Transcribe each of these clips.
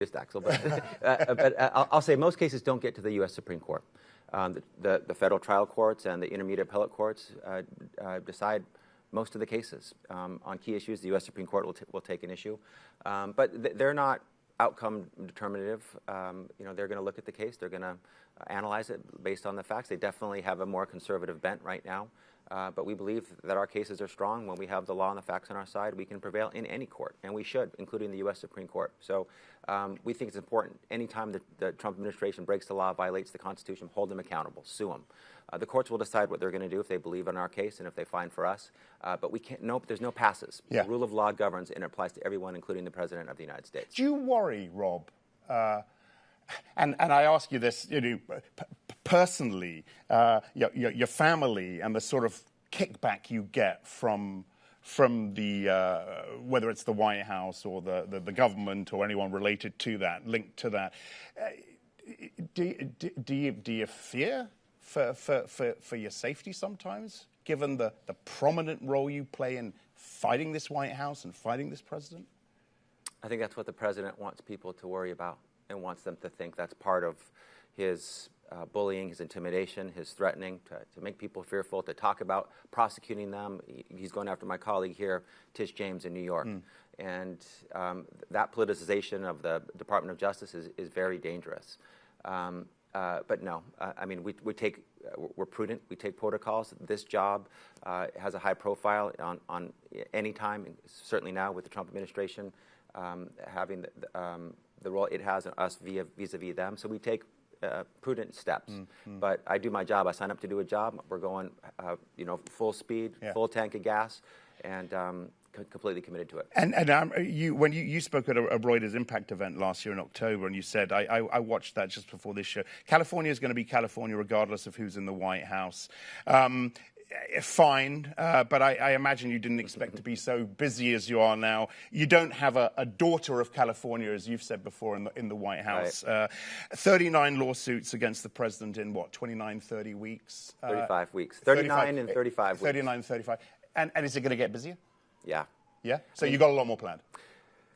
Just Axel, but I'll say most cases don't get to the U.S. Supreme Court. The federal trial courts and the intermediate appellate courts decide most of the cases. On key issues, the U.S. Supreme Court will take an issue, but they're not outcome determinative. They're going to look at the case. They're going to analyze it based on the facts. They definitely have a more conservative bent right now, but we believe that our cases are strong. When we have the law and the facts on our side, we can prevail in any court, and we should, including the U.S. Supreme Court. So we think it's important. Anytime the Trump administration breaks the law, violates the Constitution, hold them accountable, sue them. The courts will decide what they're going to do if they believe in our case and if they find for us. But we can't. Nope. There's no passes. Yeah. The rule of law governs, and it applies to everyone, including the President of the United States. Do you worry, Rob? And I ask you this, personally, your family and the sort of kickback you get from the whether it's the White House or the government or anyone related to that, linked to that. Do you fear for your safety sometimes, given the prominent role you play in fighting this White House and fighting this president? I think that's what the president wants people to worry about and wants them to think that's part of his bullying, his intimidation, his threatening, to make people fearful, to talk about prosecuting them. He's going after my colleague here, Tish James in New York. And that politicization of the Department of Justice is very dangerous. But no, I mean, we're prudent. We take protocols. This job has a high profile on any time, certainly now with the Trump administration having the role it has on us vis-a-vis them. So we take prudent steps. But I do my job. I sign up to do a job. We're going, full speed, full tank of gas, and completely committed to it. And when you spoke at a Reuters Impact event last year in October, and you said, I watched that just before this show, California is going to be California regardless of who's in the White House. Fine, but I imagine you didn't expect to be so busy as you are now. You don't have a daughter of California, as you've said before, in the White House. Right. 39 lawsuits against the president in, 29, 30 weeks? 35 weeks. 39 and 35 weeks. 39, 35. And is it going to get busier? Yeah. Yeah? So you got a lot more planned?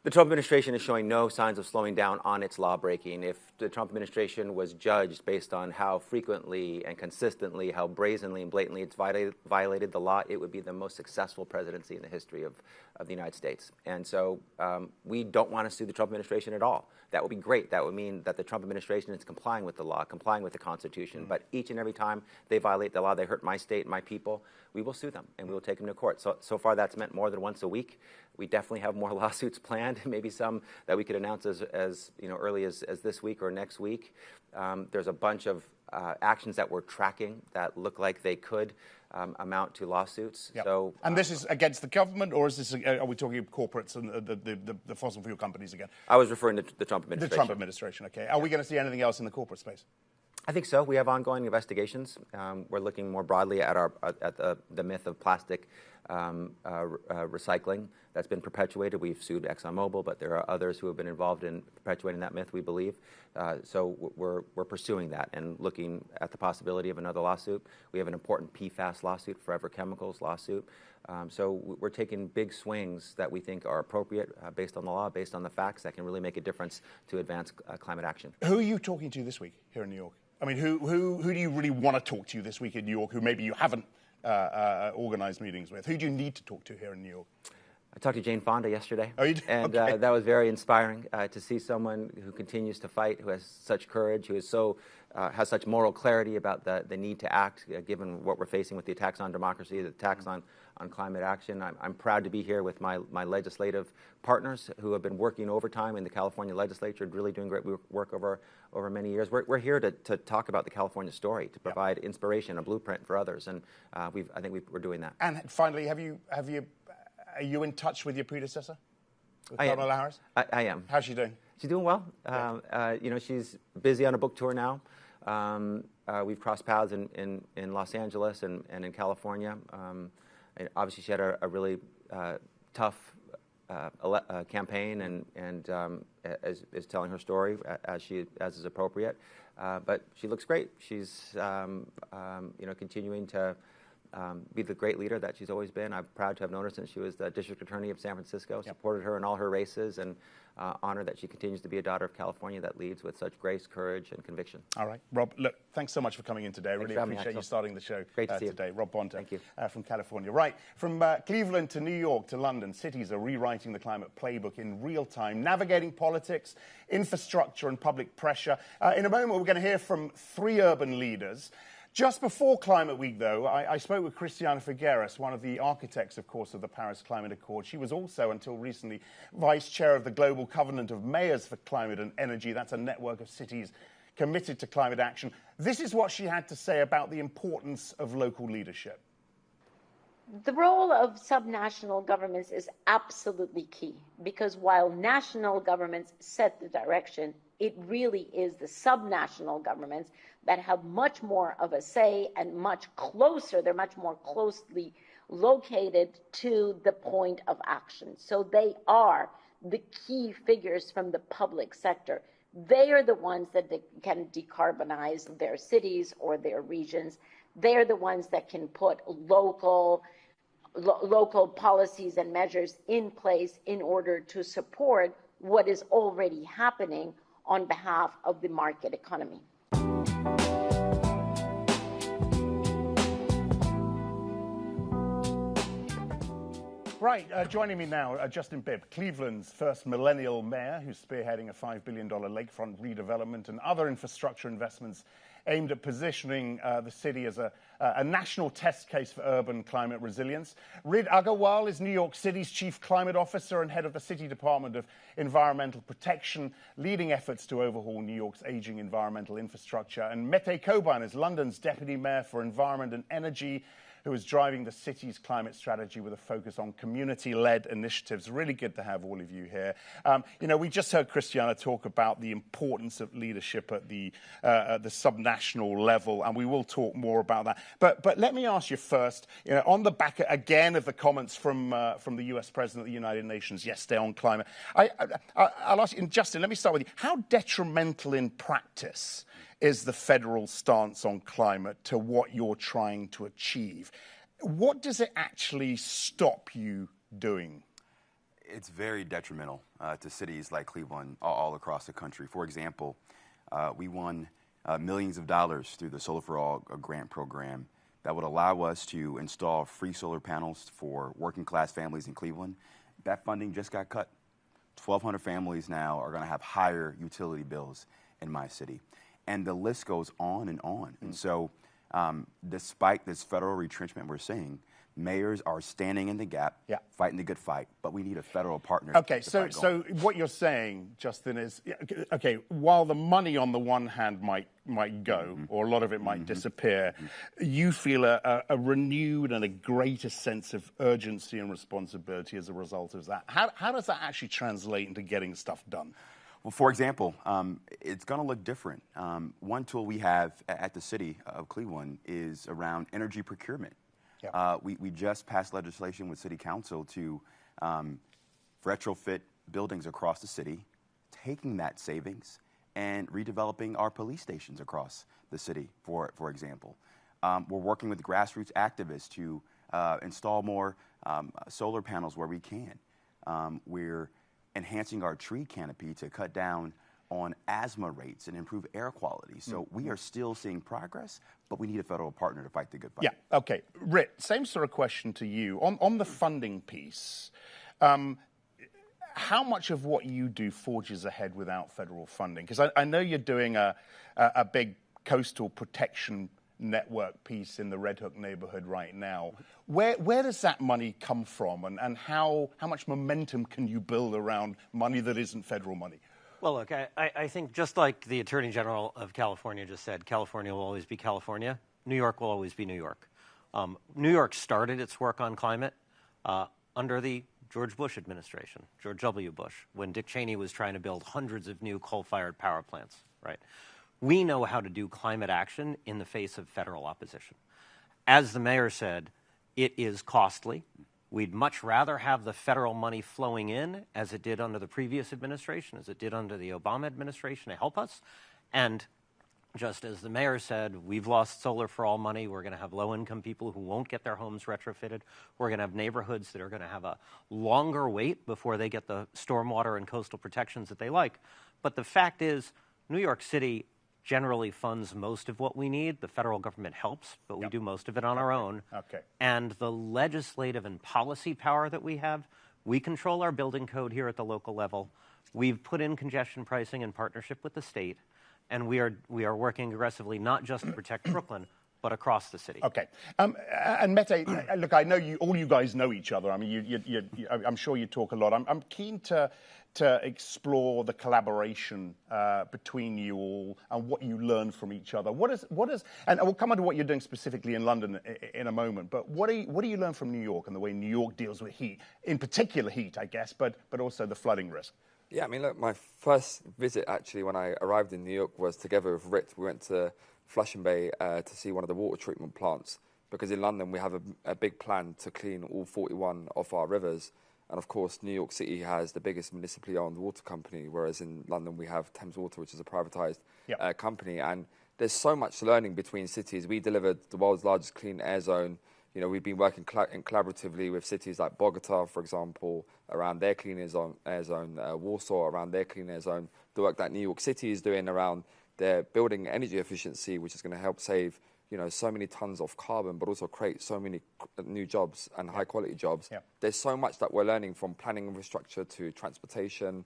The Trump administration is showing no signs of slowing down on its law-breaking. If the Trump administration was judged based on how frequently and consistently, how brazenly and blatantly it's violated the law, it would be the most successful presidency in the history of the United States. And so we don't want to sue the Trump administration at all. That would be great. That would mean that the Trump administration is complying with the law, complying with the Constitution. But each and every time they violate the law, they hurt my state, my people, we will sue them and we will take them to court. So far that's meant more than once a week. We definitely have more lawsuits planned, maybe some that we could announce as early as this week or next week. There's a bunch of actions that we're tracking that look like they could amount to lawsuits. Yep. So, and this is against the government, or is this? Are we talking corporates and the fossil fuel companies again? I was referring to the Trump administration. The Trump administration. Okay. Are we going to see anything else in the corporate space? I think so. We have ongoing investigations. We're looking more broadly at the myth of plastic recycling that's been perpetuated. We've sued ExxonMobil, but there are others who have been involved in perpetuating that myth, we believe. So we're pursuing that and looking at the possibility of another lawsuit. We have an important PFAS lawsuit, Forever Chemicals lawsuit. So we're taking big swings that we think are appropriate based on the law, based on the facts, that can really make a difference to advance climate action. Who are you talking to this week here in New York? I mean, who do you really want to talk to this week in New York who maybe you haven't organized meetings with? Who do you need to talk to here in New York? I talked to Jane Fonda yesterday, oh, you did? And okay. That was very inspiring to see someone who continues to fight, who has such courage, who is has such moral clarity about the need to act, given what we're facing with the attacks on democracy, the attacks on climate action. I'm proud to be here with my legislative partners who have been working overtime in the California legislature, really doing great work over many years. We're here to talk about the California story, to provide inspiration, a blueprint for others, and I think we're doing that. And finally, are you in touch with your predecessor, with Kamala Harris? I am. How's she doing? She's doing well. She's busy on a book tour now. We've crossed paths in Los Angeles and in California. And obviously, she had a really tough campaign, and is telling her story as is appropriate. But she looks great. She's continuing to be the great leader that she's always been. I'm proud to have known her since she was the district attorney of San Francisco, supported her in all her races, and honored that she continues to be a daughter of California that leads with such grace, courage, and conviction. All right. Rob, look, thanks so much for coming in today. I really appreciate you starting the show today. Rob Bonta from California. Right, from Cleveland to New York to London, cities are rewriting the climate playbook in real time, navigating politics, infrastructure, and public pressure. In a moment, we're going to hear from 3 urban leaders. Just before Climate Week, though, I spoke with Christiana Figueres, one of the architects, of course, of the Paris Climate Accord. She was also, until recently, vice chair of the Global Covenant of Mayors for Climate and Energy. That's a network of cities committed to climate action. This is what she had to say about the importance of local leadership. The role of subnational governments is absolutely key, because while national governments set the direction, it really is the subnational governments that have much more of a say and they're much more closely located to the point of action. So they are the key figures from the public sector. They are the ones that can decarbonize their cities or their regions. They're the ones that can put local policies and measures in place in order to support what is already happening on behalf of the market economy. Right, joining me now, Justin Bibb, Cleveland's first millennial mayor, who's spearheading a $5 billion lakefront redevelopment and other infrastructure investments aimed at positioning the city as a national test case for urban climate resilience. Rid Agarwal is New York City's chief climate officer and head of the City Department of Environmental Protection, leading efforts to overhaul New York's aging environmental infrastructure. And Mete Coban is London's deputy mayor for environment and energy, who is driving the city's climate strategy with a focus on community-led initiatives. Really good to have all of you here. You know, we just heard Christiana talk about the importance of leadership at the subnational level, and we will talk more about that. But let me ask you first, you know, on the back again of the comments from the U.S. President of the United Nations yesterday on climate, I'll ask you, and Justin, let me start with you. How detrimental in practice is the federal stance on climate to what you're trying to achieve? What does it actually stop you doing? It's very detrimental to cities like Cleveland all across the country. For example, we won millions of dollars through the Solar for All grant program that would allow us to install free solar panels for working class families in Cleveland. That funding just got cut. 1,200 families now are going to have higher utility bills in my city. And the list goes on and on. And so despite this federal retrenchment we're seeing, mayors are standing in the gap, fighting the good fight, but we need a federal partner. Okay, so what you're saying, Justin, is, okay, while the money on the one hand might go, or a lot of it might disappear, you feel a renewed and a greater sense of urgency and responsibility as a result of that. How does that actually translate into getting stuff done? Well, for example, it's going to look different. One tool we have at the city of Cleveland is around energy procurement. We just passed legislation with City Council to retrofit buildings across the city, taking that savings and redeveloping our police stations across the city, for example. We're working with grassroots activists to install more solar panels where we can. We're enhancing our tree canopy to cut down on asthma rates and improve air quality. So we are still seeing progress, but we need a federal partner to fight the good fight. Yeah, okay. Rit, same sort of question to you. On the funding piece, how much of what you do forges ahead without federal funding? Because I know you're doing a big coastal protection network piece in the Red Hook neighborhood right now. Where does that money come from, and how much momentum can you build around money that isn't federal money? Well, look, I think just like the Attorney General of California just said, California will always be California. New York will always be New York. New York started its work on climate under the George Bush administration, George W. Bush, when Dick Cheney was trying to build hundreds of new coal-fired power plants, right? We know how to do climate action in the face of federal opposition. As the mayor said, it is costly. We'd much rather have the federal money flowing in, as it did under the previous administration, as it did under the Obama administration, to help us. And just as the mayor said, we've lost solar for all money. We're going to have low-income people who won't get their homes retrofitted. We're going to have neighborhoods that are going to have a longer wait before they get the stormwater and coastal protections that they like. But the fact is, New York City generally funds most of what we need. The federal government helps, but we do most of it on our own. And the legislative and policy power that we have, we control our building code here at the local level. We've put in congestion pricing in partnership with the state. And we are working aggressively, not just to protect Brooklyn, but across the city. Okay. And Mete, look, I know all you guys know each other. I mean, I'm sure you talk a lot. I'm keen to explore the collaboration between you all and what you learn from each other. What is, and we'll come on to what you're doing specifically in London in a moment, but what do you learn from New York and the way New York deals with heat, in particular heat, I guess, but also the flooding risk? Yeah, I mean, look, my first visit, actually, when I arrived in New York was together with Rit. We went to Flushing Bay to see one of the water treatment plants, because in London we have a big plan to clean all 41 of our rivers. And, of course, New York City has the biggest municipally owned water company, whereas in London we have Thames Water, which is a privatised company. And there's so much learning between cities. We delivered the world's largest clean air zone. You know, we've been working collaboratively with cities like Bogota, for example, around their clean air zone, Warsaw around their clean air zone, the work that New York City is doing around their building energy efficiency, which is going to help save, you know, so many tons of carbon, but also create so many new jobs and high-quality jobs. There's so much that we're learning, from planning infrastructure to transportation,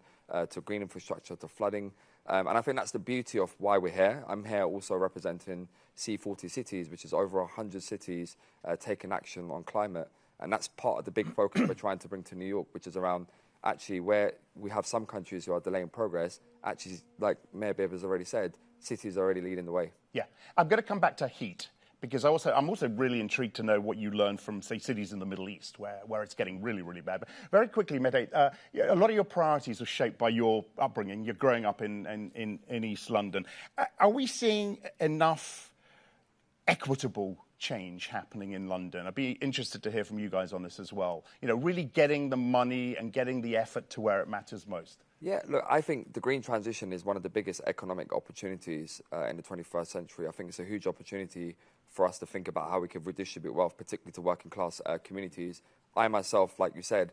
to green infrastructure, to flooding. And I think that's the beauty of why we're here. I'm here also representing C40 cities, which is over 100 cities taking action on climate. And that's part of the big focus we're trying to bring to New York, which is around actually where we have some countries who are delaying progress. Actually, like Mayor Bibb has already said, cities are already leading the way. Yeah. I'm going to come back to heat, because I'm also really intrigued to know what you learned from, say, cities in the Middle East, where it's getting really, really bad. But very quickly, Mete, a lot of your priorities are shaped by your upbringing. You're growing up in East London. Are we seeing enough equitable change happening in London? I'd be interested to hear from you guys on this as well. You know, really getting the money and getting the effort to where it matters most. Yeah, look, I think the green transition is one of the biggest economic opportunities in the 21st century. I think it's a huge opportunity for us to think about how we can redistribute wealth, particularly to working class communities. I myself, like you said,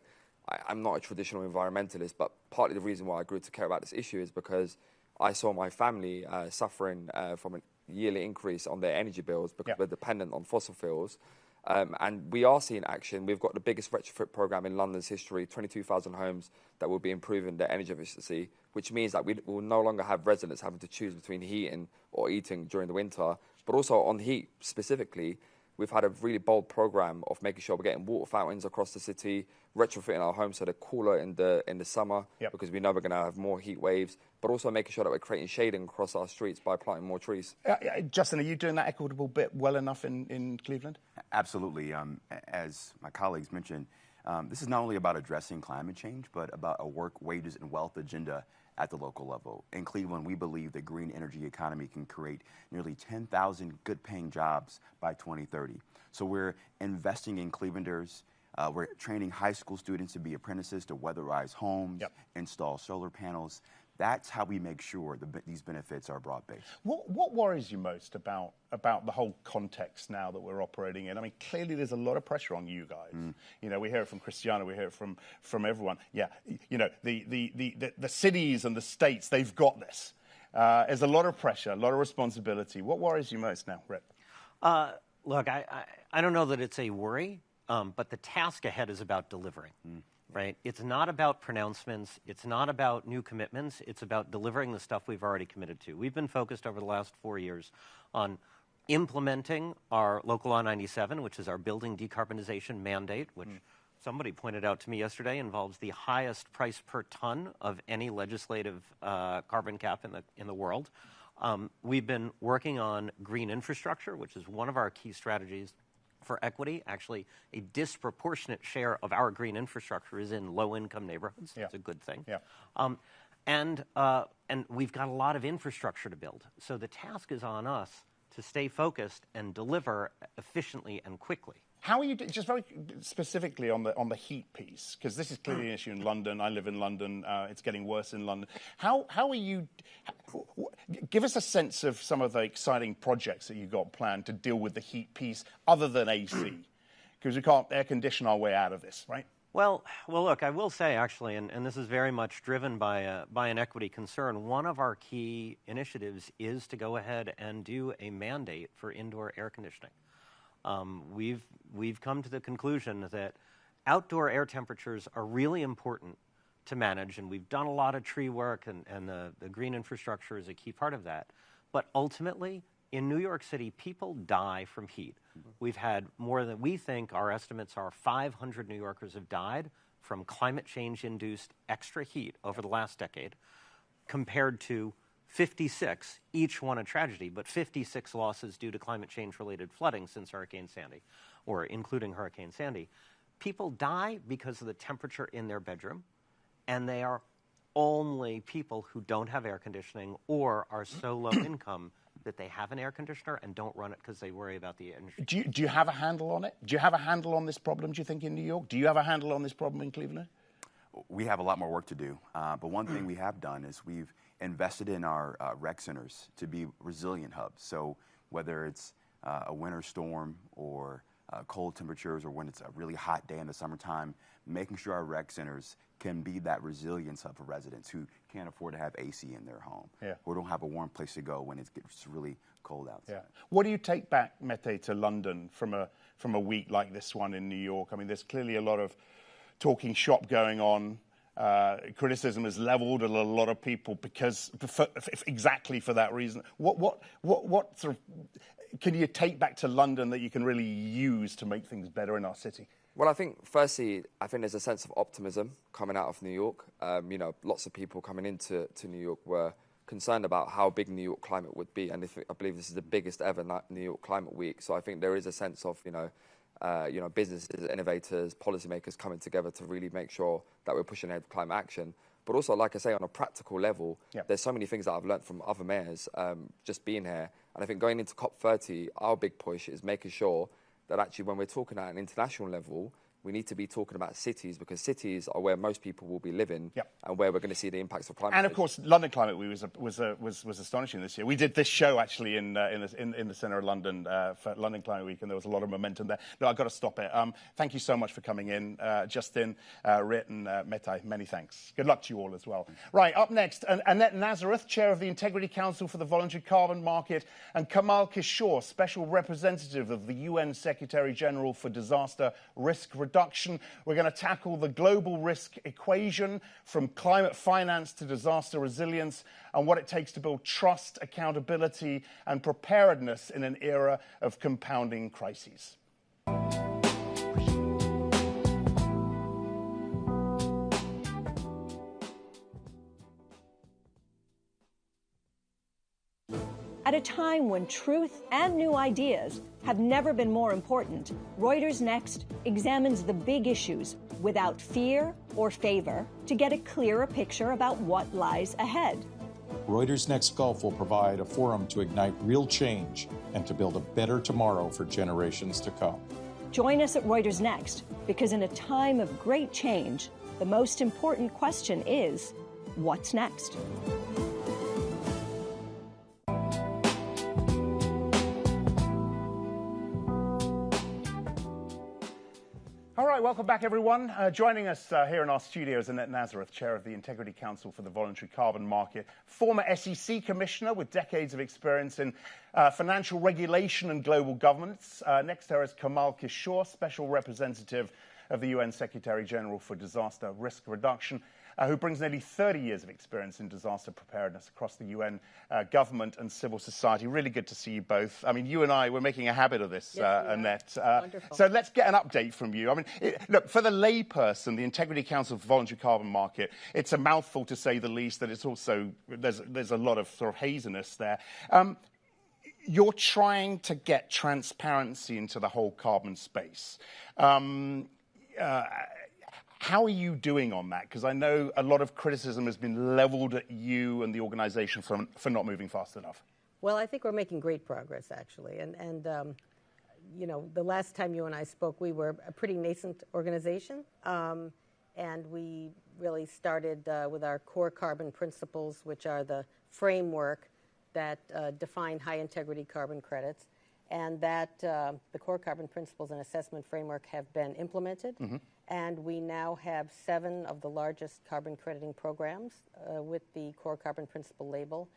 I'm not a traditional environmentalist, but partly the reason why I grew to care about this issue is because I saw my family suffering from a yearly increase on their energy bills because we're dependent on fossil fuels. And we are seeing action. We've got the biggest retrofit program in London's history, 22,000 homes that will be improving their energy efficiency, which means that we will no longer have residents having to choose between heating or eating during the winter. But also on heat specifically, we've had a really bold program of making sure we're getting water fountains across the city, retrofitting our homes so they're cooler in the summer because we know we're going to have more heat waves, but also making sure that we're creating shading across our streets by planting more trees. Justin, are you doing that equitable bit well enough in Cleveland? Absolutely. As my colleagues mentioned, this is not only about addressing climate change, but about a work, wages, and wealth agenda at the local level. In Cleveland, we believe the green energy economy can create nearly 10,000 good-paying jobs by 2030. So we're investing in Clevelanders. We're training high school students to be apprentices to weatherize homes, install solar panels. That's how we make sure these benefits are broad-based. What worries you most about the whole context now that we're operating in? I mean, clearly there's a lot of pressure on you guys. You know, we hear it from Christiana, we hear it from everyone. Yeah, you know, the cities and the states, they've got this. There's a lot of pressure, a lot of responsibility. What worries you most now, Rip? Look, I don't know that it's a worry, but the task ahead is about delivering. Right? It's not about pronouncements. It's not about new commitments. It's about delivering the stuff we've already committed to. We've been focused over the last 4 years on implementing our Local Law 97, which is our building decarbonization mandate, which somebody pointed out to me yesterday involves the highest price per ton of any legislative carbon cap in the world. We've been working on green infrastructure, which is one of our key strategies for equity. Actually, a disproportionate share of our green infrastructure is in low-income neighborhoods. That's a good thing. And we've got a lot of infrastructure to build. So the task is on us to stay focused and deliver efficiently and quickly. How are you just very specifically on the heat piece? Because this is clearly an issue in London. I live in London. It's getting worse in London. How are you? Give us a sense of some of the exciting projects that you've got planned to deal with the heat piece other than AC, because we can't air condition our way out of this, right? Well, look, I will say, actually, and this is very much driven by an equity concern, one of our key initiatives is to go ahead and do a mandate for indoor air conditioning. We've come to the conclusion that outdoor air temperatures are really important to manage, and we've done a lot of tree work, and the green infrastructure is a key part of that. But ultimately, in New York City, people die from heat. We've had more than, we think, our estimates are 500 New Yorkers have died from climate change-induced extra heat over the last decade, compared to 56, each one a tragedy, but 56 losses due to climate change-related flooding since Hurricane Sandy, or including Hurricane Sandy. People die because of the temperature in their bedroom, and they are only people who don't have air conditioning or are so low income that they have an air conditioner and don't run it because they worry about the energy. Do you have a handle on it? Do you have a handle on this problem, do you think, in New York? Do you have a handle on this problem in Cleveland? We have a lot more work to do. But one thing we have done is we've invested in our rec centers to be resilient hubs. So whether it's a winter storm or cold temperatures, or when it's a really hot day in the summertime, making sure our rec centers can be that resilience hub for residents who can't afford to have AC in their home, or don't have a warm place to go when it gets really cold outside. Yeah. What do you take back, Mete, to London from a week like this one in New York? I mean, there's clearly a lot of talking shop going on. Criticism is leveled at a lot of people because exactly for that reason. What sort of can you take back to London that you can really use to make things better in our city? Well, I think, firstly, there's a sense of optimism coming out of New York. Lots of people coming into New York were concerned about how big New York climate would be, and I believe this is the biggest ever New York Climate Week. So I think there is a sense of, businesses, innovators, policymakers coming together to really make sure that we're pushing ahead with climate action. But also, like I say, on a practical level, there's so many things that I've learned from other mayors just being here. And I think going into COP30, our big push is making sure that actually when we're talking at an international level, we need to be talking about cities, because cities are where most people will be living and where we're going to see the impacts of climate change. And of course, London Climate Week was astonishing this year. We did this show actually in the centre of London for London Climate Week, and there was a lot of momentum there. No, I've got to stop it. Thank you so much for coming in, Justin, Rit, and Mete. Many thanks. Good luck to you all as well. Right, up next, Annette Nazareth, Chair of the Integrity Council for the Voluntary Carbon Market, and Kamal Kishore, Special Representative of the UN Secretary General for Disaster Risk Reduction. We're going to tackle the global risk equation, from climate finance to disaster resilience, and what it takes to build trust, accountability, and preparedness in an era of compounding crises. At a time when truth and new ideas have never been more important, Reuters Next examines the big issues without fear or favor to get a clearer picture about what lies ahead. Reuters Next Gulf will provide a forum to ignite real change and to build a better tomorrow for generations to come. Join us at Reuters Next, because in a time of great change, the most important question is, what's next? All right, welcome back, everyone. Joining us here in our studio is Annette Nazareth, Chair of the Integrity Council for the Voluntary Carbon Market, former SEC Commissioner with decades of experience in financial regulation and global governance. Next to her is Kamal Kishore, Special Representative of the UN Secretary General for Disaster Risk Reduction, who brings nearly 30 years of experience in disaster preparedness across the UN government and civil society. Really good to see you both. I mean, you and I, we're making a habit of this, Annette. So let's get an update from you. I mean, look, for the layperson, the Integrity Council for Voluntary Carbon Market, it's a mouthful to say the least, that it's also, there's a lot of sort of haziness there. You're trying to get transparency into the whole carbon space. How are you doing on that? Because I know a lot of criticism has been leveled at you and the organization for not moving fast enough. Well, I think we're making great progress, actually. And the last time you and I spoke, we were a pretty nascent organization. And we really started with our core carbon principles, which are the framework that define high-integrity carbon credits, and that the core carbon principles and assessment framework have been implemented. And we now have 7 of the largest carbon crediting programs with the core carbon principle label,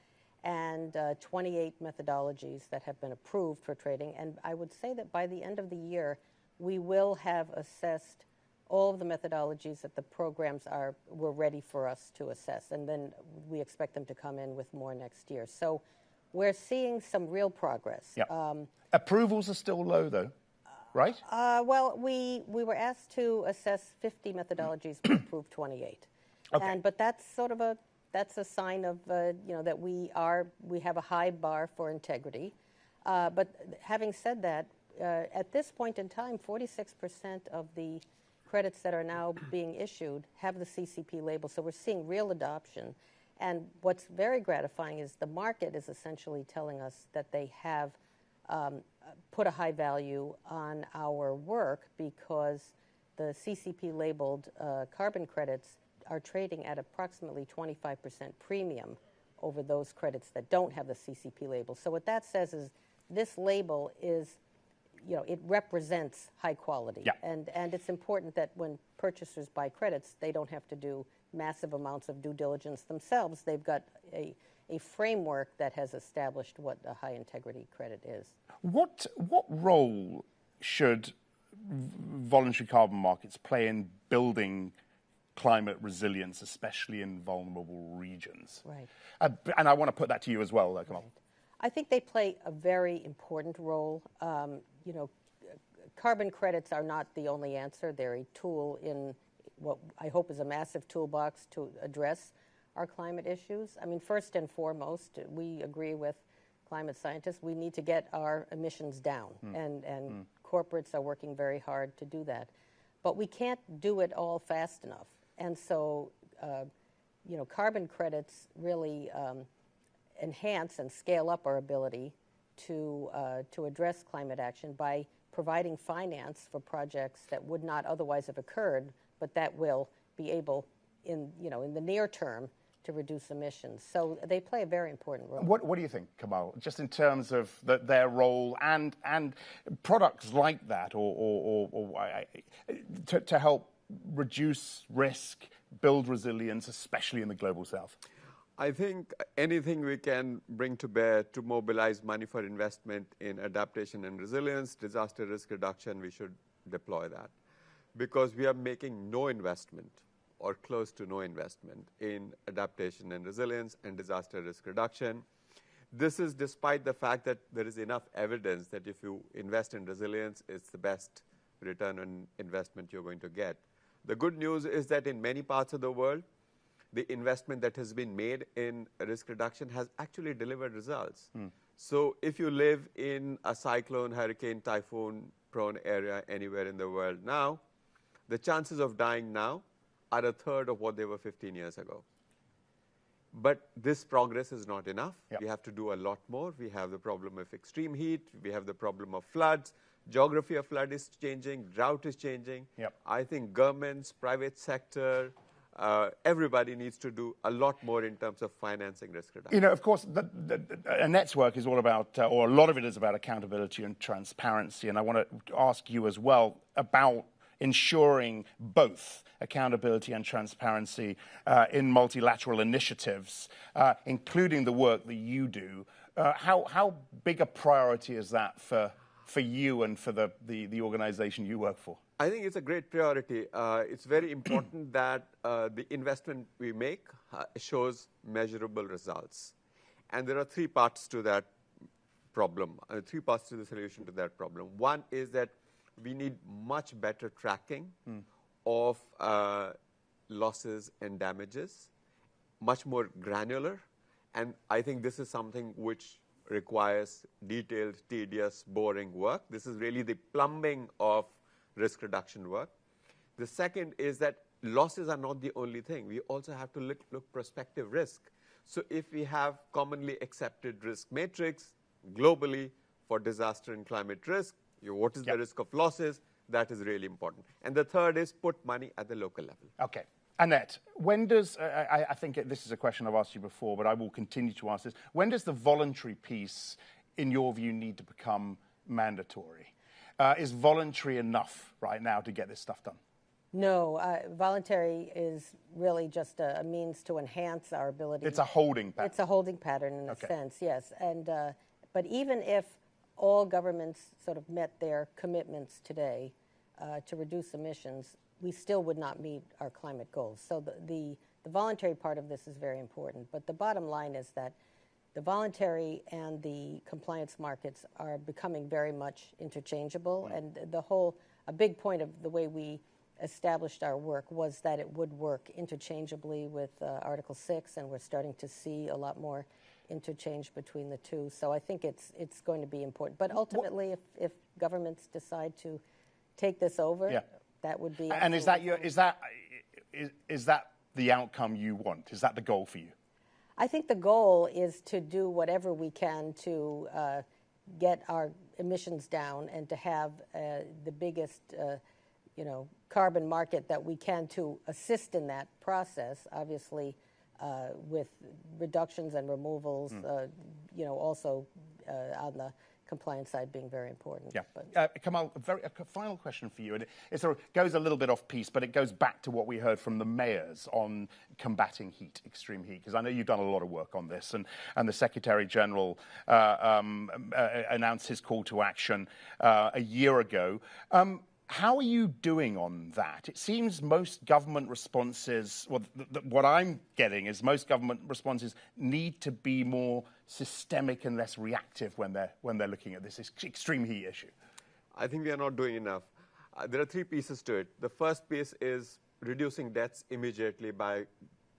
and 28 methodologies that have been approved for trading. And I would say that by the end of the year, we will have assessed all of the methodologies that the programs were ready for us to assess. And then we expect them to come in with more next year. So we're seeing some real progress. Approvals are still low, though, right? Well, we were asked to assess 50 methodologies. We approved 28. Okay. But that's sort of that's a sign of that we have a high bar for integrity. But having said that, at this point in time, 46% of the credits that are now being issued have the CCP label. So we're seeing real adoption. And what's very gratifying is the market is essentially telling us that they have put a high value on our work, because the CCP labeled carbon credits are trading at approximately 25% premium over those credits that don't have the CCP label. So what that says is this label is, it represents high quality. And it's important that when purchasers buy credits, they don't have to do massive amounts of due diligence themselves. They've got a framework that has established what a high integrity credit is. What role should voluntary carbon markets play in building climate resilience, especially in vulnerable regions? Right. And I want to put that to you as well, Kamal. Right. I think they play a very important role. Carbon credits are not the only answer. They're a tool in what I hope is a massive toolbox to address our climate issues. I mean, first and foremost, we agree with climate scientists, we need to get our emissions down, and corporates are working very hard to do that. But we can't do it all fast enough. And so, carbon credits really enhance and scale up our ability to address climate action by providing finance for projects that would not otherwise have occurred, but that will be able, in the near term, to reduce emissions. So they play a very important role. What do you think, Kamal, just in terms of their role and products like that, or to help reduce risk, build resilience, especially in the global south? I think anything we can bring to bear to mobilize money for investment in adaptation and resilience, disaster risk reduction, we should deploy that. Because we are making no investment or close to no investment in adaptation and resilience and disaster risk reduction. This is despite the fact that there is enough evidence that if you invest in resilience, it's the best return on investment you're going to get. The good news is that in many parts of the world, the investment that has been made in risk reduction has actually delivered results. So if you live in a cyclone, hurricane, typhoon-prone area anywhere in the world now, the chances of dying now are a third of what they were 15 years ago. But this progress is not enough. We have to do a lot more. We have the problem of extreme heat. We have the problem of floods. Geography of flood is changing. Drought is changing. I think governments, private sector, everybody needs to do a lot more in terms of financing risk reduction. Of course, Annette's work is all about, or a lot of it is about accountability and transparency. And I want to ask you as well about ensuring both accountability and transparency in multilateral initiatives, including the work that you do. How big a priority is that for you and for the organization you work for? I think it's a great priority. It's very important that the investment we make shows measurable results. And there are 3 parts to that problem, 3 parts to the solution to that problem. One is that we need much better tracking of losses and damages, much more granular. And I think this is something which requires detailed, tedious, boring work. This is really the plumbing of risk reduction work. The second is that losses are not the only thing. We also have to look prospective risk. So if we have commonly accepted risk matrix globally for disaster and climate risk, what is the risk of losses? That is really important. And the third is put money at the local level. Okay. Annette, when does, I think this is a question I've asked you before, but I will continue to ask this. When does the voluntary piece, in your view, need to become mandatory? Is voluntary enough right now to get this stuff done? No, voluntary is really just a means to enhance our ability. It's a holding pattern. It's a holding pattern in a sense, yes. And but even if all governments sort of met their commitments today to reduce emissions, we still would not meet our climate goals. So the voluntary part of this is very important. But the bottom line is that the voluntary and the compliance markets are becoming very much interchangeable. And a big point of the way we established our work was that it would work interchangeably with Article 6, and we're starting to see a lot more interchange between the two. So I think it's going to be important. But ultimately, if governments decide to take this over, that would be. And is that the outcome you want? Is that the goal for you? I think the goal is to do whatever we can to get our emissions down and to have the biggest, carbon market that we can to assist in that process. Obviously, with reductions and removals, also on the compliance side being very important. Yeah. Kamal, a final question for you. And it sort of goes a little bit off piece, but it goes back to what we heard from the mayors on combating heat, extreme heat, because I know you've done a lot of work on this. And the Secretary General announced his call to action a year ago. How are you doing on that? It seems most government responses, what I'm getting is most government responses need to be more systemic and less reactive when they're looking at this extreme heat issue. I think we are not doing enough. There are three pieces to it. The first piece is reducing deaths immediately by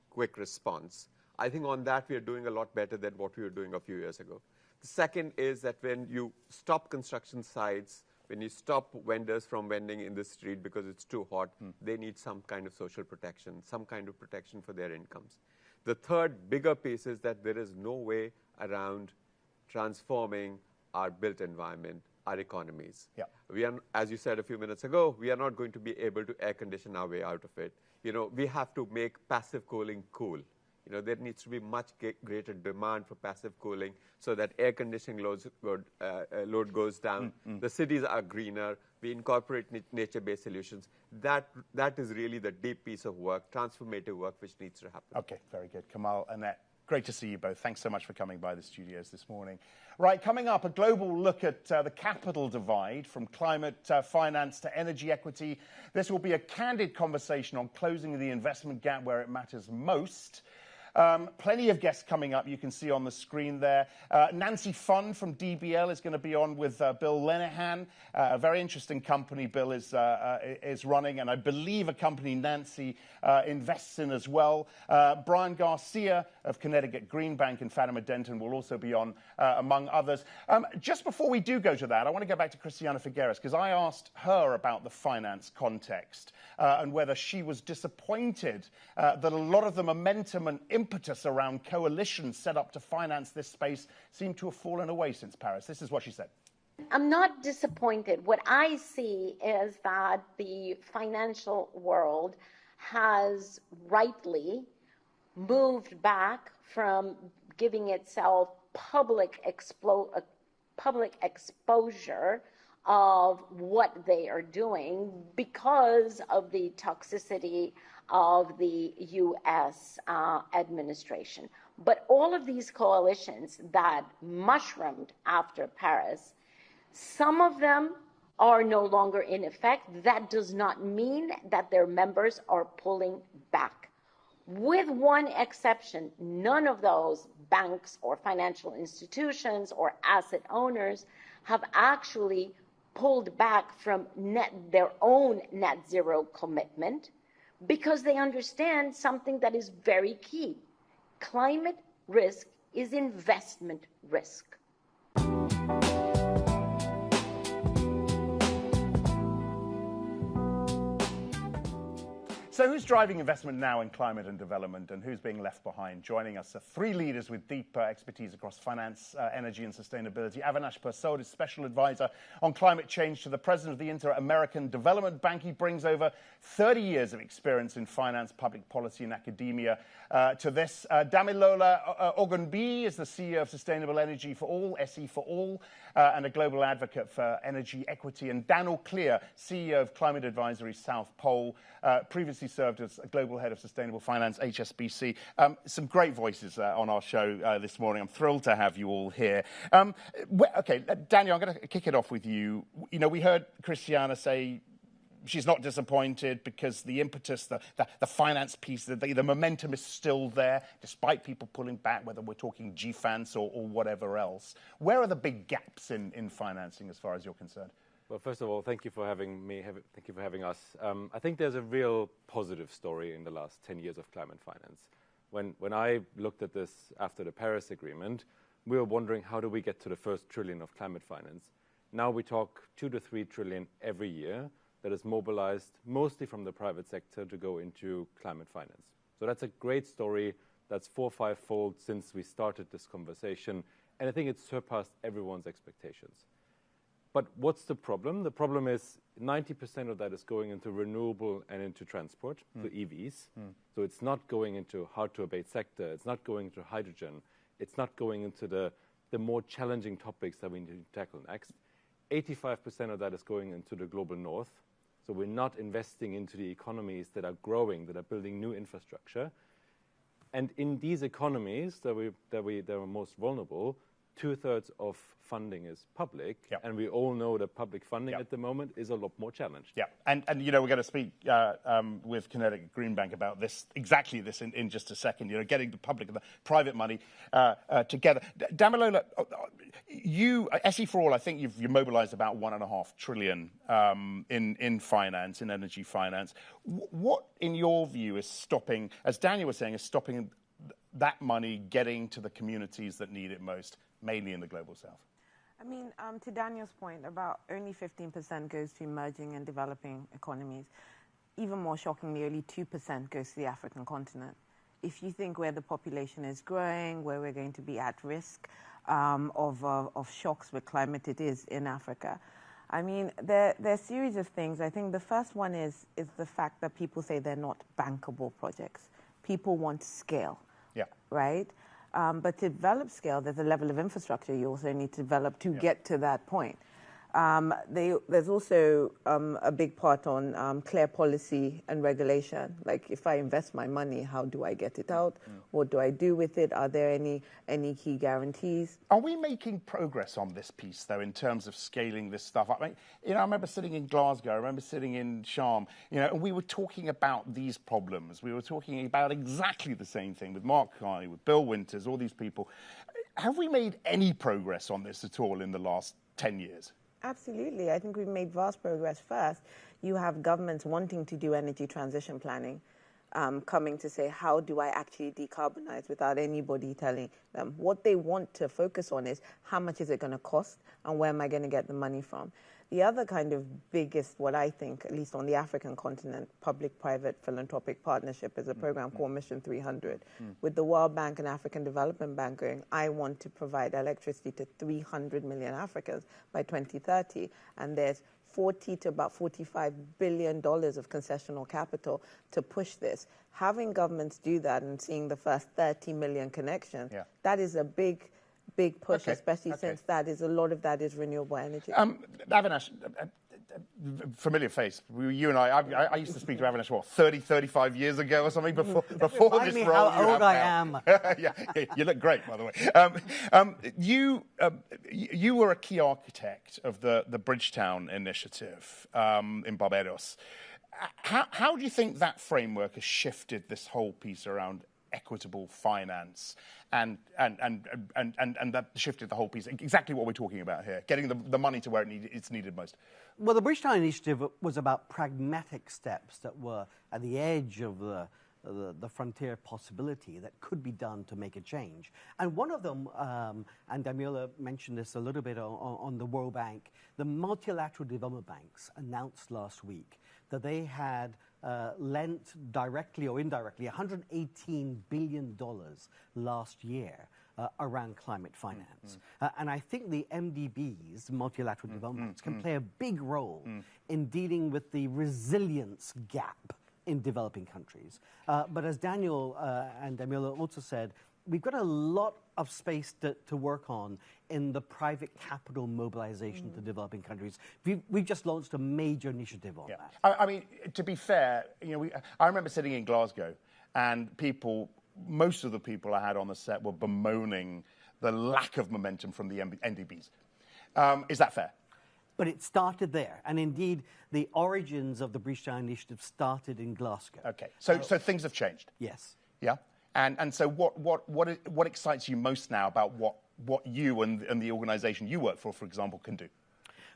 quick response. I think on that we are doing a lot better than what we were doing a few years ago. The second is that when you stop construction sites, when you stop vendors from vending in the street because it's too hot, they need some kind of social protection, some kind of protection for their incomes. The third bigger piece is that there is no way around transforming our built environment, our economies. Yeah. We are, as you said a few minutes ago, we are not going to be able to air condition our way out of it. We have to make passive cooling cool. There needs to be much greater demand for passive cooling so that air conditioning load goes down. The cities are greener. We incorporate nature-based solutions. That is really the deep piece of work, transformative work, which needs to happen. Okay, very good. Kamal, Annette, great to see you both. Thanks so much for coming by the studios this morning. Right, coming up, a global look at the capital divide from climate finance to energy equity. This will be a candid conversation on closing the investment gap where it matters most. Plenty of guests coming up, you can see on the screen there. Nancy Funn from DBL is going to be on with Bill Lenehan, a very interesting company Bill is running, and I believe a company Nancy invests in as well. Brian Garcia of Connecticut Green Bank and Fatima Denton will also be on, among others. Just before we do go to that, I want to go back to Christiana Figueres, because I asked her about the finance context and whether she was disappointed that a lot of the momentum and impetus around coalitions set up to finance this space seem to have fallen away since Paris. This is what she said. I'm not disappointed. What I see is that the financial world has rightly moved back from giving itself public exposure of what they are doing because of the toxicity of the U.S. administration. But all of these coalitions that mushroomed after Paris, some of them are no longer in effect. That does not mean that their members are pulling back. With one exception, none of those banks or financial institutions or asset owners have actually pulled back from their own net zero commitment, because they understand something that is very key. Climate risk is investment risk. So who's driving investment now in climate and development, and who's being left behind? Joining us are three leaders with deep expertise across finance, energy and sustainability. Avinash Persaud is Special Advisor on Climate Change to the President of the Inter-American Development Bank. He brings over 30 years of experience in finance, public policy and academia to this. Damilola Ogunbi is the CEO of Sustainable Energy for All, SE for All, and a global advocate for energy equity. And Daniel Clear, CEO of Climate Advisory South Pole, previously served as a global head of sustainable finance, HSBC. Some great voices on our show this morning. I'm thrilled to have you all here. Okay, Daniel, I'm going to kick it off with you. You know, we heard Christiana say she's not disappointed because the impetus, the finance piece, the momentum is still there, despite people pulling back, whether we're talking GFANS or whatever else. Where are the big gaps in financing as far as you're concerned? Well, first of all, thank you for having me. Thank you for having us. I think there's a real positive story in the last 10 years of climate finance. When I looked at this after the Paris Agreement, we were wondering, how do we get to the first trillion of climate finance? Now we talk 2 to 3 trillion every year that is mobilized mostly from the private sector to go into climate finance. So that's a great story. That's 4- or 5-fold since we started this conversation. And I think it's surpassed everyone's expectations. But what's the problem? The problem is 90% of that is going into renewable and into transport, to EVs. So it's not going into hard-to-abate sector. It's not going into hydrogen. It's not going into the more challenging topics that we need to tackle next. 85% of that is going into the global north. So we're not investing into the economies that are growing, that are building new infrastructure. And in these economies that are most vulnerable, 2/3 of funding is public, and we all know that public funding at the moment is a lot more challenged. Yeah, and you know, we're going to speak with Connecticut Green Bank about this, exactly this in just a second, you know, getting the public and the private money together. Damilola, you, SE for All, I think you've mobilized about $1.5 trillion in finance, in energy finance. What, in your view, is stopping, as Daniel was saying, is stopping that money getting to the communities that need it most, mainly in the global south? I mean, to Daniel's point, about only 15% goes to emerging and developing economies. Even more shockingly, only 2% goes to the African continent. If you think where the population is growing, where we're going to be at risk of shocks with climate, it is in Africa. I mean, there are a series of things. I think the first one is the fact that people say they're not bankable projects. People want scale, right? But to develop scale, there's a level of infrastructure you also need to develop to get to that point. There's also a big part on clear policy and regulation. Like, if I invest my money, how do I get it out? What do I do with it? Are there any key guarantees? Are we making progress on this piece, though, in terms of scaling this stuff up? I mean, you know, I remember sitting in Glasgow, I remember sitting in Sharm, you know, and we were talking about these problems. We were talking about exactly the same thing with Mark Carney, with Bill Winters, all these people. Have we made any progress on this at all in the last 10 years? Absolutely. I think we've made vast progress. First, you have governments wanting to do energy transition planning, coming to say, how do I actually decarbonize, without anybody telling them. What they want to focus on is, how much is it going to cost and where am I going to get the money from? The other kind of biggest, what I think, at least on the African continent, public-private philanthropic partnership is a program called Mission 300. With the World Bank and African Development Bank going, I want to provide electricity to 300 million Africans by 2030. And there's $40 to about $45 billion of concessional capital to push this. Having governments do that and seeing the first 30 million connections, that is a big push, especially since a lot of that is renewable energy. Avinash, familiar face. You and I used to speak to Avinash, what, 35 years ago or something, before this role. How old I am. Yeah, you look great, by the way. You were a key architect of the Bridgetown initiative in Barbados. How do you think that framework has shifted this whole piece around equitable finance and that shifted the whole piece? Exactly what we're talking about here, getting the money to where it's needed most. Well, the Bridgetown Initiative was about pragmatic steps that were at the edge of the frontier possibility that could be done to make a change. And one of them, and Damilola mentioned this a little bit on the World Bank, the multilateral development banks announced last week that they had lent directly or indirectly $118 billion last year around climate finance. And I think the MDBs, multilateral development banks, can play a big role in dealing with the resilience gap in developing countries. But as Daniel and Damila also said, we've got a lot of space to work on in the private capital mobilization to developing countries. We've just launched a major initiative on that. I mean, to be fair, I remember sitting in Glasgow and most of the people I had on the set were bemoaning the lack of momentum from the NDBs. Is that fair? But it started there. And indeed, the origins of the Breachdown Initiative started in Glasgow. Okay. So things have changed? Yes. Yeah? And so what excites you most now about what you and the organization you work for example, can do?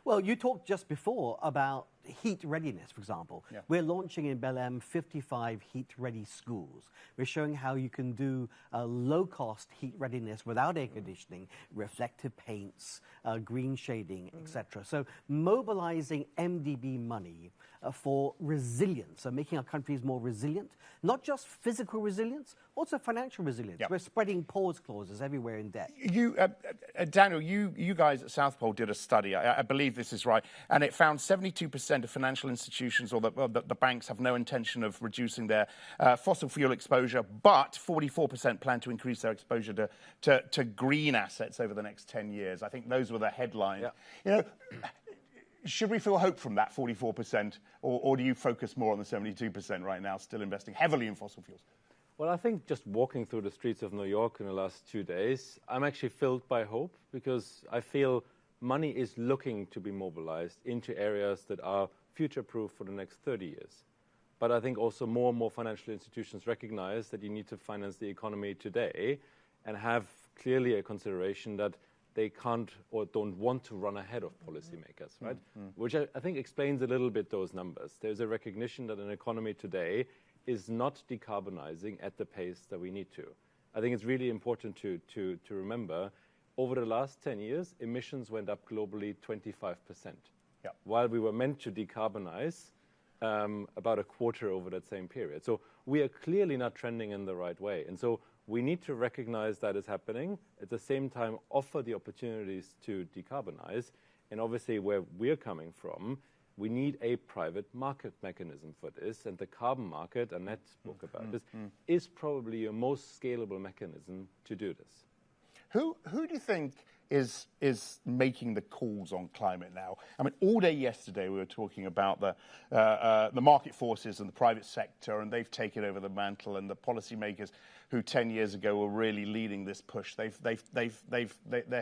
Well, you talked just before about heat readiness, for example. Yeah. We're launching in Belém 55 heat-ready schools. We're showing how you can do low-cost heat readiness without air conditioning, reflective paints, green shading, etc. So mobilizing MDB money for resilience, so making our countries more resilient, not just physical resilience, also financial resilience. Yep. We're spreading pause clauses everywhere in debt. Daniel, you guys at South Pole did a study, I believe this is right, and it found 72% of financial institutions or the banks have no intention of reducing their fossil fuel exposure, but 44% plan to increase their exposure to green assets over the next 10 years. I think those were the headlines. Yeah. Should we feel hope from that 44%, or do you focus more on the 72% right now, still investing heavily in fossil fuels? Well, I think just walking through the streets of New York in the last 2 days, I'm actually filled by hope because I feel money is looking to be mobilized into areas that are future-proof for the next 30 years. But I think also more and more financial institutions recognize that you need to finance the economy today and have clearly a consideration that they can't or don't want to run ahead of policymakers, right? Which I think explains a little bit those numbers. There's a recognition that an economy today is not decarbonizing at the pace that we need to. I think it's really important to remember, over the last 10 years, emissions went up globally 25%. Yeah. While we were meant to decarbonize about a quarter over that same period. So we are clearly not trending in the right way. And so we need to recognize that is happening, at the same time offer the opportunities to decarbonize. And obviously where we're coming from, we need a private market mechanism for this. And the carbon market, Annette spoke about this, is probably a most scalable mechanism to do this. Who do you think is making the calls on climate now? I mean, all day yesterday we were talking about the market forces and the private sector, and they've taken over the mantle, and the policymakers who 10 years ago were really leading this push, they're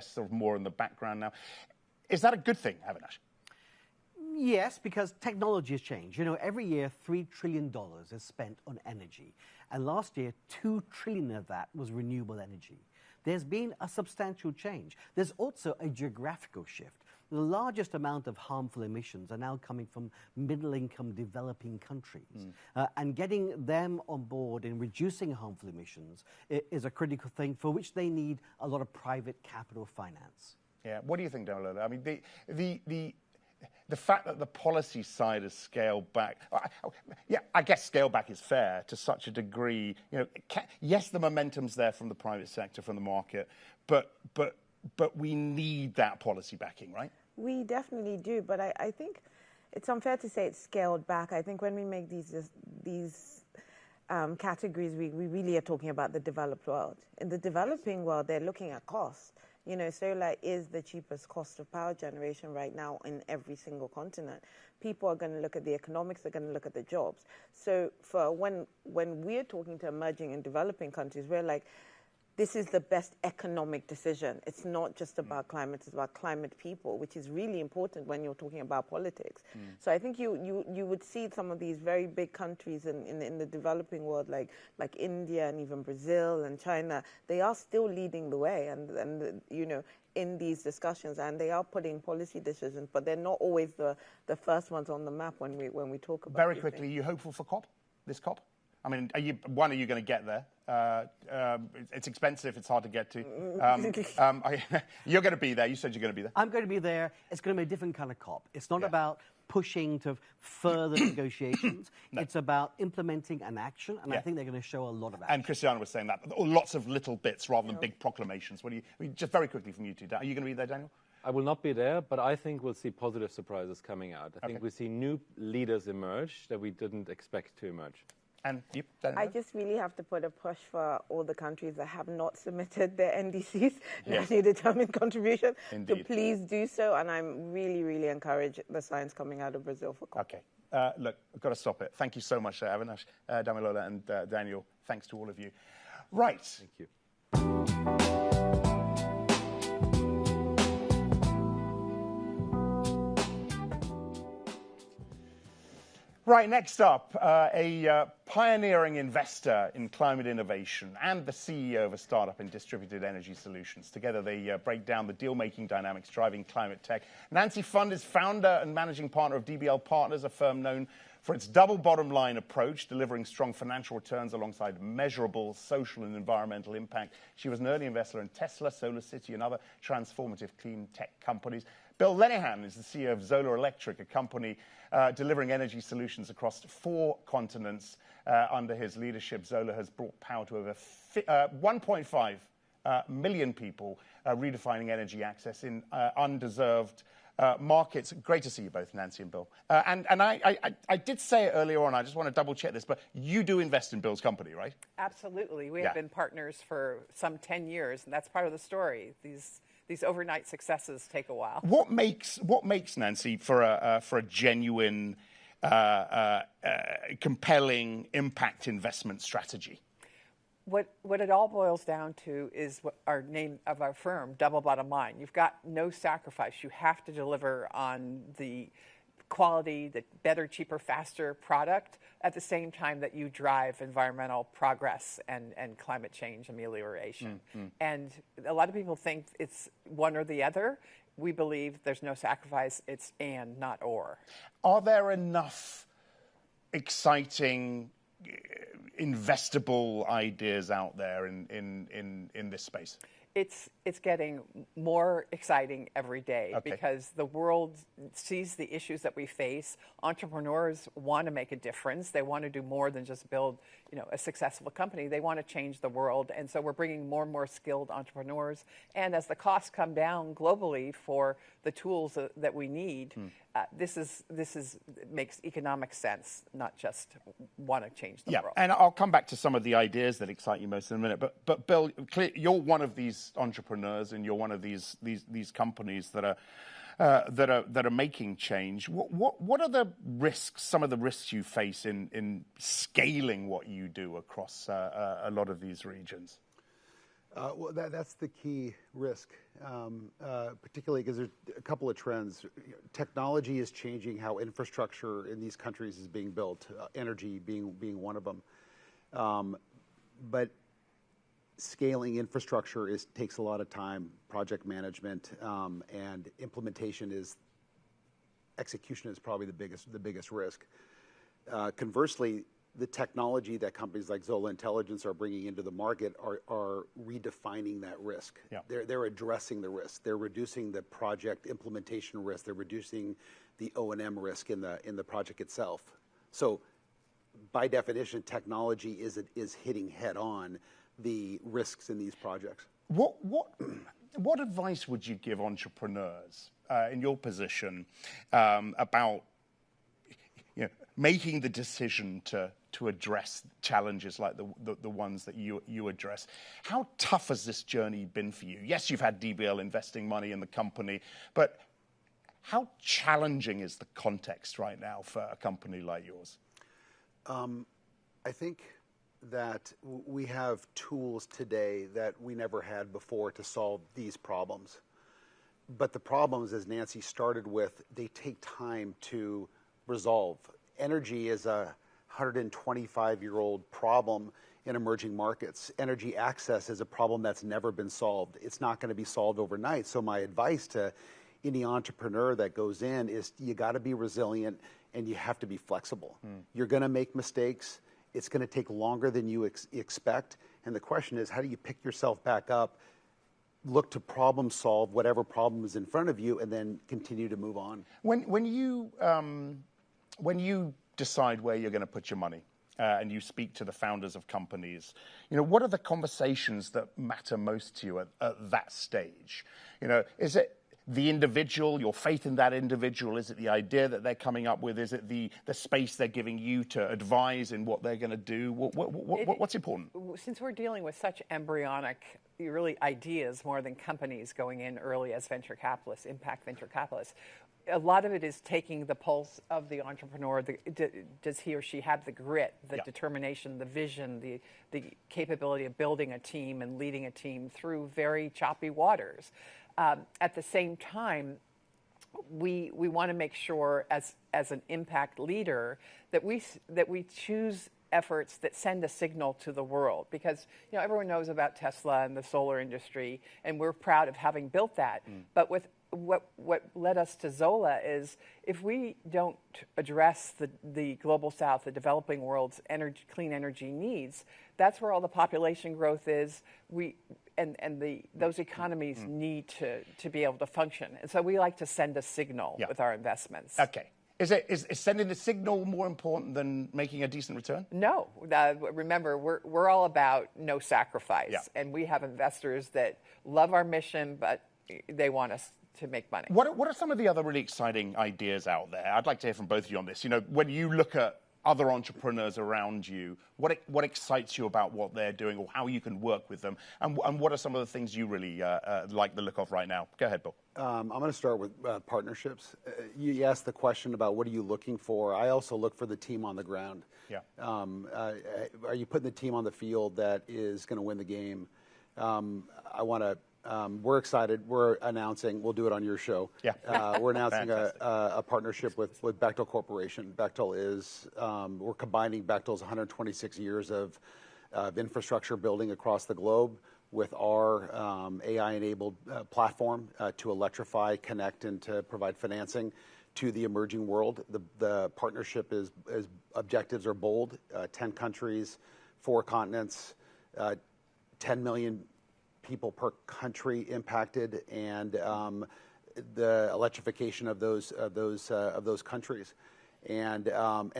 sort of more in the background now. Is that a good thing, Avinash? Yes, because technology has changed. You know, every year $3 trillion is spent on energy, and last year $2 trillion of that was renewable energy. There's been a substantial change. There's also a geographical shift. The largest amount of harmful emissions are now coming from middle-income developing countries. And getting them on board in reducing harmful emissions is a critical thing for which they need a lot of private capital finance. Yeah. What do you think, Daigle? I mean, the fact that the policy side has scaled back, I guess scale back is fair to such a degree. You know, yes, the momentum's there from the private sector, from the market, but we need that policy backing, right? We definitely do, but I think it's unfair to say it's scaled back. I think when we make these categories, we really are talking about the developed world. In the developing world, they're looking at cost. You know, solar is the cheapest cost of power generation right now in every single continent. People are going to look at the economics, they're going to look at the jobs. So for when we're talking to emerging and developing countries, we're like, this is the best economic decision. It's not just about climate, it's about climate people, which is really important when you're talking about politics. So I think you would see some of these very big countries in the developing world, like India and even Brazil and China, they are still leading the way and you know, in these discussions, and they are putting policy decisions, but they're not always the first ones on the map when we talk about Very quickly, are you hopeful for this COP? I mean, are you going to get there? It's expensive. It's hard to get to. You're going to be there. You said you're going to be there. I'm going to be there. It's going to be a different kind of COP. It's not about pushing to further negotiations. No. It's about implementing an action, and I think they're going to show a lot of action. And Christiana was saying that, lots of little bits rather than big proclamations. What do you, just very quickly from you two, are you going to be there, Daniel? I will not be there, but I think we'll see positive surprises coming out. I think we see new leaders emerge that we didn't expect to emerge. And you, Daniel? I just really have to put a push for all the countries that have not submitted their NDCs, nationally determined contribution, to please do so. And I'm really, really encouraged the science coming out of Brazil for COP. Okay. Look, I've got to stop it. Thank you so much, Avinash, Damilola, and Daniel. Thanks to all of you. Right. Thank you. Right, next up, a pioneering investor in climate innovation and the CEO of a startup in distributed energy solutions. Together, they break down the deal-making dynamics driving climate tech. Nancy Fund is founder and managing partner of DBL Partners, a firm known for its double bottom line approach, delivering strong financial returns alongside measurable social and environmental impact. She was an early investor in Tesla, SolarCity, and other transformative clean tech companies. Bill Lenihan is the CEO of Zola Electric, a company delivering energy solutions across 4 continents. Under his leadership, Zola has brought power to over 1.5 million people, redefining energy access in undeserved markets. Great to see you both, Nancy and Bill. And I did say it earlier on, I just want to double check this, but you do invest in Bill's company, right? Absolutely. We have been partners for some 10 years, and that's part of the story. These overnight successes take a while. What makes Nancy for a genuine, compelling impact investment strategy? What it all boils down to is what our name of our firm, double bottom line. You've got no sacrifice. You have to deliver on the quality, the better, cheaper, faster product at the same time that you drive environmental progress and climate change amelioration. And a lot of people think it's one or the other. We believe there's no sacrifice. It's and, not or. Are there enough exciting, investable ideas out there in this space? It's getting more exciting every day because the world sees the issues that we face. Entrepreneurs want to make a difference. They want to do more than just build, a successful company. They want to change the world, and so we're bringing more and more skilled entrepreneurs. And as the costs come down globally for the tools that we need, this makes economic sense, not just want to change the world. And I'll come back to some of the ideas that excite you most in a minute. But Bill, you're one of these entrepreneurs, and you're one of these companies that are making change. What are the risks? Some of the risks you face in scaling what you do across a lot of these regions? Well, that's the key risk, particularly because there's a couple of trends. Technology is changing how infrastructure in these countries is being built, energy being one of them. But scaling infrastructure takes a lot of time, project management, and execution is probably the biggest risk. Conversely, the technology that companies like Zola Intelligence are bringing into the market are redefining that risk. They're addressing the risk. They're reducing the project implementation risk. They're reducing the O&M risk in the project itself. So, by definition, technology is hitting head on the risks in these projects. What advice would you give entrepreneurs in your position about making the decision to address challenges like the ones that you address? How tough has this journey been for you? Yes, you've had DBL investing money in the company, but how challenging is the context right now for a company like yours? I think that we have tools today that we never had before to solve these problems. But the problems, as Nancy started with, they take time to resolve. Energy is a 125-year-old problem in emerging markets. Energy access is a problem that's never been solved. It's not going to be solved overnight. So my advice to any entrepreneur that goes in is you got to be resilient and you have to be flexible. You're going to make mistakes. It's going to take longer than you expect. And the question is, how do you pick yourself back up look to problem solve whatever problem is in front of you and then continue to move on. When you decide where you're going to put your money and you speak to the founders of companies, what are the conversations that matter most to you at that stage? Is it the individual, your faith in that individual? Is it the idea that they're coming up with? Is it the space they're giving you to advise in what they're going to do? What's important? Since we're dealing with such embryonic, really ideas more than companies going in early as venture capitalists, impact venture capitalists, a lot of it is taking the pulse of the entrepreneur. Does he or she have the grit, the determination, the vision, the capability of building a team and leading a team through very choppy waters? At the same time, we want to make sure as an impact leader that we choose efforts that send a signal to the world, because everyone knows about Tesla and the solar industry, and we're proud of having built that. But with what led us to Zola is, if we don't address the global south, the developing world's clean energy needs, that's where all the population growth is. Those economies need to be able to function. And so we like to send a signal with our investments. Okay. Is sending the signal more important than making a decent return? No. Remember, we're all about no sacrifice. And we have investors that love our mission, but they want us to make money. What are some of the other really exciting ideas out there? I'd like to hear from both of you on this. When you look at other entrepreneurs around you, what excites you about what they're doing, or how you can work with them, and what are some of the things you really like the look of right now? Go ahead, Bill. I'm going to start with partnerships. You asked the question about what are you looking for. I also look for the team on the ground. Yeah. Are you putting the team on the field that is going to win the game? We're excited. We're announcing, we'll do it on your show. Yeah. We're announcing a partnership with Bechtel Corporation. Bechtel is, we're combining Bechtel's 126 years of infrastructure building across the globe with our AI-enabled platform to electrify, connect, and to provide financing to the emerging world. The partnership objectives are bold: 10 countries, 4 continents, 10 million people per country impacted, and the electrification of those countries. And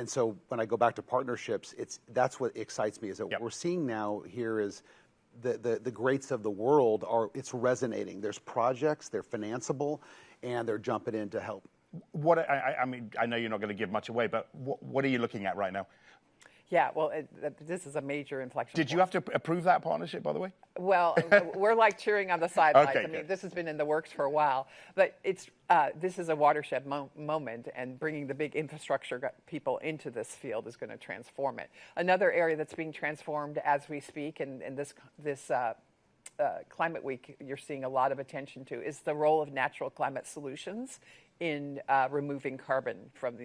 so when I go back to partnerships, that's what excites me, is that what we're seeing now here is the greats of the world it's resonating. There's projects, they're financeable, and they're jumping in to help. I mean, I know you're not going to give much away, but what are you looking at right now? Yeah, well, this is a major inflection point. Did you have to approve that partnership, by the way? Well, we're like cheering on the sidelines. Okay, I mean, this has been in the works for a while, but this is a watershed moment, and bringing the big infrastructure people into this field is going to transform it. Another area that's being transformed as we speak, and this Climate Week you're seeing a lot of attention to, is the role of natural climate solutions in removing carbon from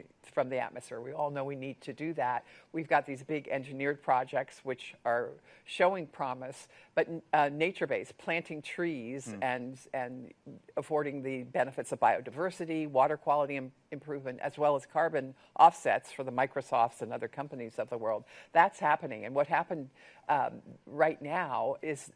the atmosphere. We all know we need to do that. We've got these big engineered projects which are showing promise, but nature-based, planting trees and affording the benefits of biodiversity, water quality improvement, as well as carbon offsets for the Microsofts and other companies of the world. That's happening. And what happened right now is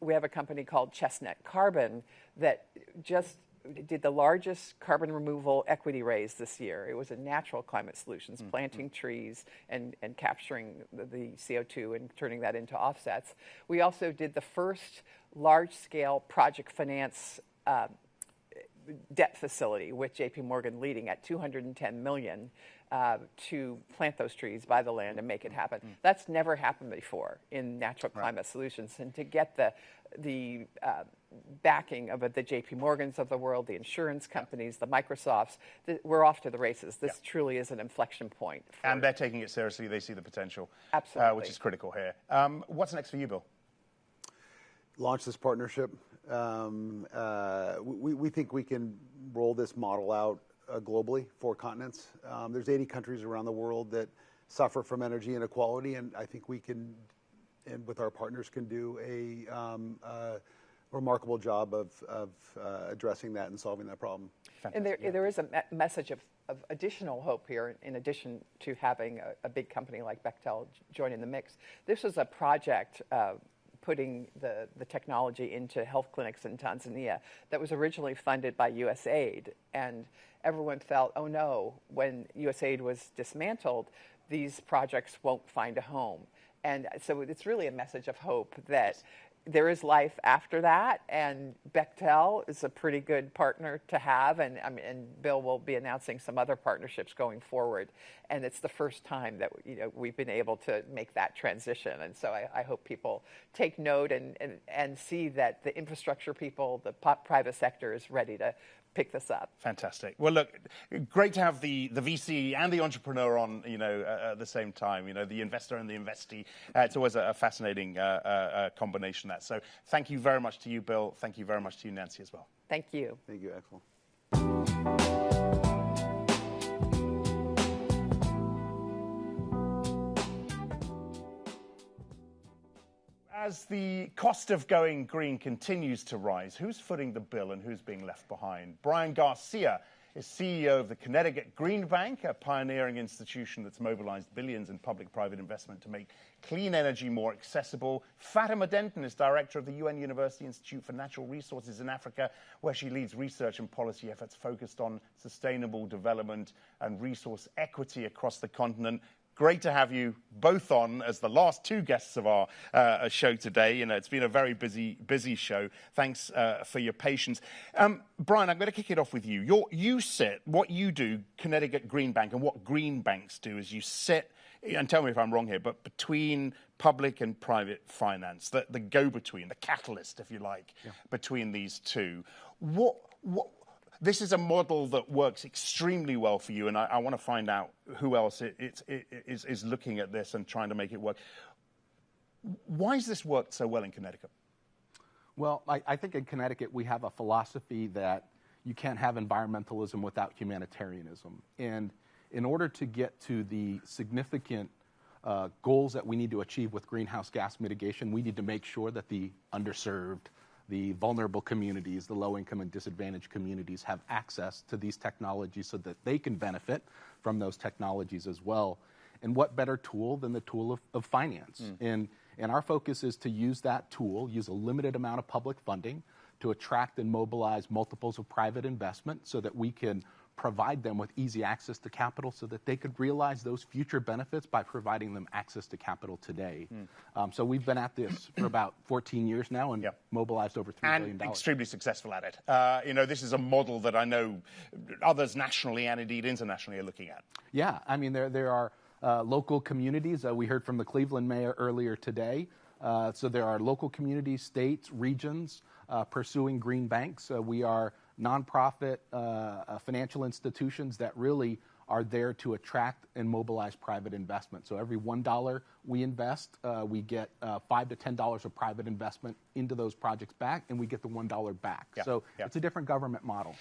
we have a company called Chestnut Carbon that just did the largest carbon removal equity raise this year. It was a natural climate solutions, planting trees and capturing the CO2 and turning that into offsets. We also did the first large-scale project finance debt facility with JP Morgan leading at $210 million to plant those trees, buy the land, and make it happen. That's never happened before in natural climate solutions. And to get the backing of the JP Morgans of the world, the insurance companies, the Microsofts, we're off to the races. This truly is an inflection point. And they're taking it seriously. They see the potential. Absolutely. Which is critical here. What's next for you, Bill? Launch this partnership. We think we can roll this model out globally, 4 continents. There's 80 countries around the world that suffer from energy inequality, and I think we can, and with our partners, can do a remarkable job of addressing that and solving that problem. Fantastic. And there is a message of additional hope here, in addition to having a big company like Bechtel join in the mix. This was a project putting the technology into health clinics in Tanzania that was originally funded by USAID. And everyone felt, oh no, when USAID was dismantled, these projects won't find a home. And so it's really a message of hope that there is life after that, and Bechtel is a pretty good partner to have, and Bill will be announcing some other partnerships going forward, and it's the first time that we've been able to make that transition, and so I hope people take note and see that the infrastructure people, the private sector is ready to pick this up. Fantastic. Well, look, great to have the VC and the entrepreneur on, at the same time, the investor and the investee. It's always a fascinating combination, that. So thank you very much to you, Bill. Thank you very much to you, Nancy, as well. Thank you. Thank you, Axel. As the cost of going green continues to rise, who's footing the bill and who's being left behind? Brian Garcia is CEO of the Connecticut Green Bank, a pioneering institution that's mobilized billions in public-private investment to make clean energy more accessible. Fatima Denton is director of the UN University Institute for Natural Resources in Africa, where she leads research and policy efforts focused on sustainable development and resource equity across the continent. Great to have you both on as the last two guests of our show today. It's been a very busy show. Thanks for your patience. Brian, I'm going to kick it off with you. You sit, what you do, Connecticut Green Bank, and what green banks do is you sit, and tell me if I'm wrong here, but between public and private finance, the go-between, the catalyst, if you like, between these two. This is a model that works extremely well for you, and I want to find out who else is looking at this and trying to make it work. Why has this worked so well in Connecticut? Well, I think in Connecticut we have a philosophy that you can't have environmentalism without humanitarianism. And in order to get to the significant goals that we need to achieve with greenhouse gas mitigation, we need to make sure that the underserved, the vulnerable communities, the low-income and disadvantaged communities have access to these technologies so that they can benefit from those technologies as well. And what better tool than the tool of finance? And our focus is to use that tool, use a limited amount of public funding to attract and mobilize multiples of private investment so that we can provide them with easy access to capital so that they could realize those future benefits by providing them access to capital today. So we've been at this for about 14 years now and mobilized over $3 billion. And extremely successful at it. This is a model that I know others nationally and indeed internationally are looking at. Yeah, I mean, there are local communities. We heard from the Cleveland mayor earlier today. So there are local communities, states, regions pursuing green banks. We are nonprofit financial institutions that really are there to attract and mobilize private investment. So every $1 we invest, we get $5 to $10 of private investment into those projects back, and we get the $1 back. It's a different government model.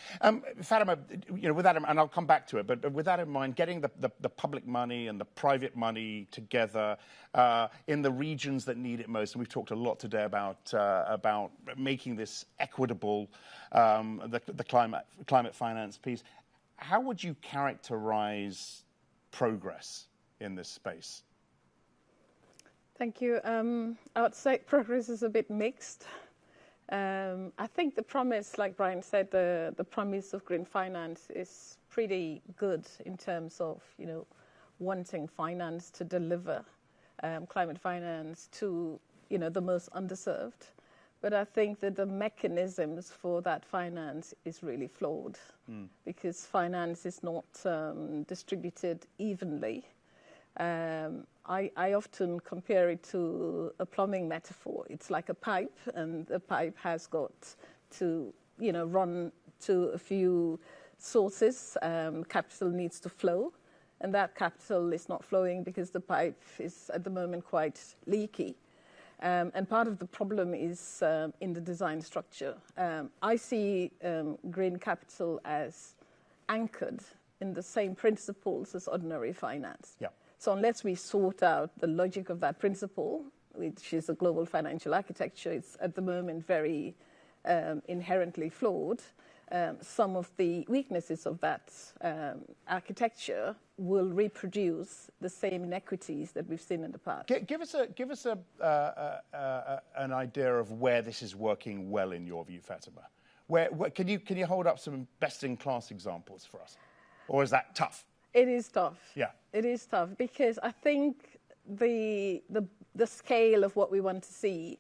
Fatima, with that, and I'll come back to it, but with that in mind, getting the public money and the private money together in the regions that need it most, and we've talked a lot today about making this equitable, the climate finance piece. How would you characterize progress in this space? Thank you. I would say progress is a bit mixed. I think the promise, like Brian said, the promise of green finance is pretty good in terms of, wanting finance to deliver climate finance to, the most underserved. But I think that the mechanisms for that finance is really flawed because finance is not distributed evenly. I often compare it to a plumbing metaphor. It's like a pipe, and the pipe has got to, run to a few sources. Capital needs to flow, and that capital is not flowing because the pipe is at the moment quite leaky. And part of the problem is in the design structure. I see green capital as anchored in the same principles as ordinary finance. So unless we sort out the logic of that principle, which is a global financial architecture, it's at the moment very inherently flawed, some of the weaknesses of that architecture will reproduce the same inequities that we've seen in the past. Give us an idea of where this is working well in your view, Fatima. Where can you hold up some best-in-class examples for us, or is that tough? It is tough. Yeah, it is tough because I think the scale of what we want to see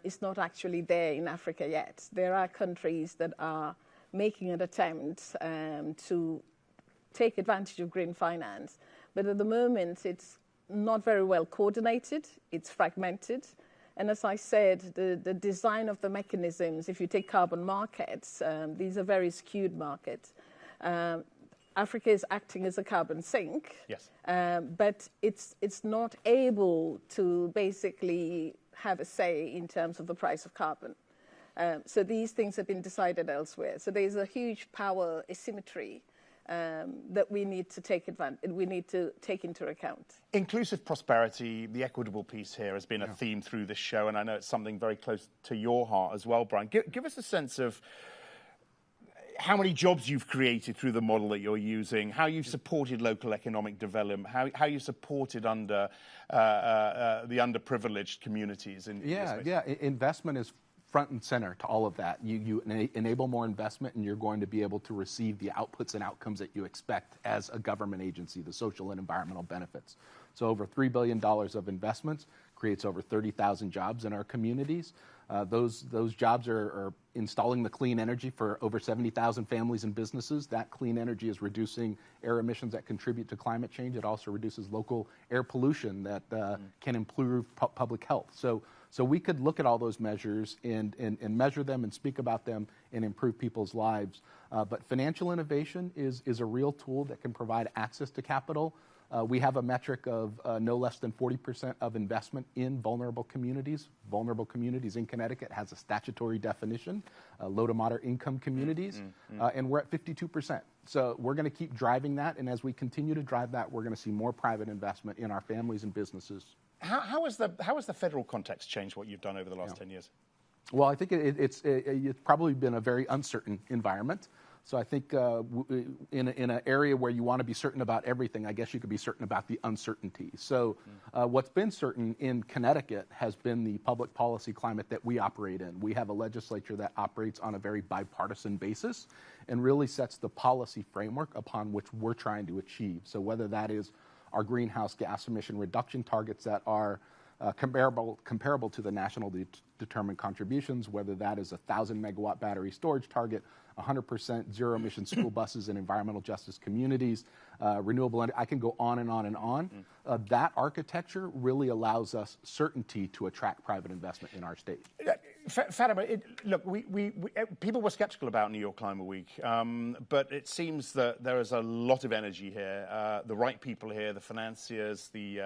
is not actually there in Africa yet. There are countries that are making an attempt to take advantage of green finance, but at the moment it's not very well coordinated, it's fragmented, and as I said, the design of the mechanisms, if you take carbon markets, these are very skewed markets. Africa is acting as a carbon sink, yes, but it's not able to basically have a say in terms of the price of carbon. So these things have been decided elsewhere. So there's a huge power asymmetry that we need to take into account. Inclusive prosperity, the equitable piece here has been a theme through this show, and I know it's something very close to your heart as well, Brian. Give us a sense of how many jobs you've created through the model that you're using, how you've supported local economic development, how you supported the underprivileged communities in this space. Yeah, investment is front and center to all of that. You enable more investment, and you're going to be able to receive the outputs and outcomes that you expect as a government agency, the social and environmental benefits. So over $3 billion of investments creates over 30,000 jobs in our communities. Those jobs are installing the clean energy for over 70,000 families and businesses. That clean energy is reducing air emissions that contribute to climate change. It also reduces local air pollution that can improve public health. So we could look at all those measures and measure them and speak about them and improve people's lives. But financial innovation is a real tool that can provide access to capital. We have a metric of no less than 40% of investment in vulnerable communities. Vulnerable communities in Connecticut has a statutory definition, low to moderate income communities, and we're at 52%. So we're going to keep driving that, and as we continue to drive that, we're going to see more private investment in our families and businesses. How has the federal context changed what you've done over the last 10 years? Well, I think it's probably been a very uncertain environment. So I think in an area where you want to be certain about everything, I guess you could be certain about the uncertainty. So what's been certain in Connecticut has been the public policy climate that we operate in. We have a legislature that operates on a very bipartisan basis and really sets the policy framework upon which we're trying to achieve. So whether that is our greenhouse gas emission reduction targets that are comparable to the nationally determined contributions, whether that is a 1,000-megawatt battery storage target, 100% zero-emission school buses in environmental justice communities, renewable energy. I can go on and on and on. That architecture really allows us certainty to attract private investment in our state. Fatima, look, people were skeptical about New York Climate Week, but it seems that there is a lot of energy here. The right people here, the financiers, the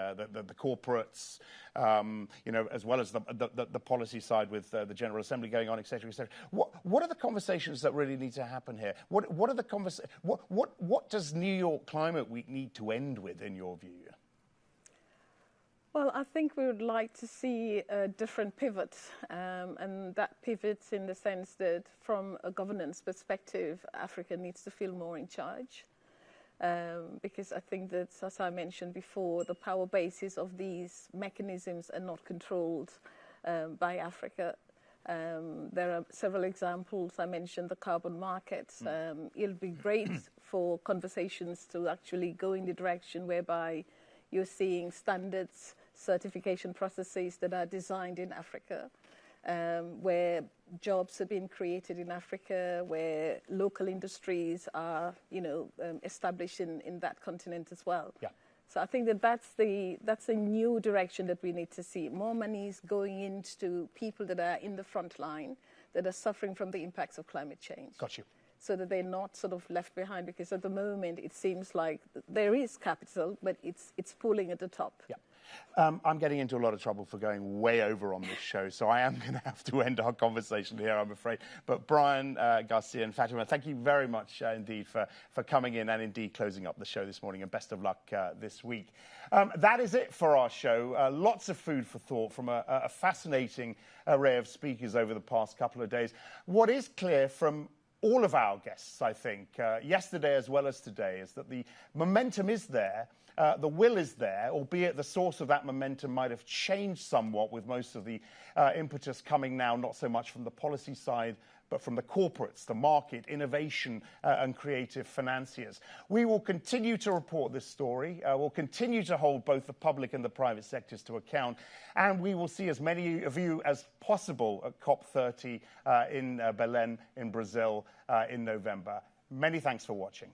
corporates, as well as the policy side with the General Assembly going on, et cetera, et cetera. What are the conversations that really need to happen here? What are the what does New York Climate Week need to end with, in your view? Well, I think we would like to see a different pivot, and that pivots in the sense that from a governance perspective, Africa needs to feel more in charge, because I think that, as I mentioned before, the power bases of these mechanisms are not controlled by Africa. There are several examples. I mentioned the carbon markets. It'll be great for conversations to actually go in the direction whereby you're seeing standards, certification processes that are designed in Africa, where jobs are being created in Africa, where local industries are, established in that continent as well. Yeah. So I think that's a new direction that we need to see. More money is going into people that are in the front line, that are suffering from the impacts of climate change. Got you. So that they're not sort of left behind, because at the moment it seems like there is capital, but it's pooling at the top. Yeah. I'm getting into a lot of trouble for going way over on this show, so I am going to have to end our conversation here, I'm afraid. But Brian, Garcia and Fatima, thank you very much indeed for coming in and indeed closing up the show this morning, and best of luck this week. That is it for our show. Lots of food for thought from a fascinating array of speakers over the past couple of days. What is clear from all of our guests, I think, yesterday as well as today, is that the momentum is there. The will is there, albeit the source of that momentum might have changed somewhat, with most of the impetus coming now not so much from the policy side, but from the corporates, the market, innovation, and creative financiers. We will continue to report this story. We'll continue to hold both the public and the private sectors to account, and we will see as many of you as possible at COP30 in Belém in Brazil in November. Many thanks for watching.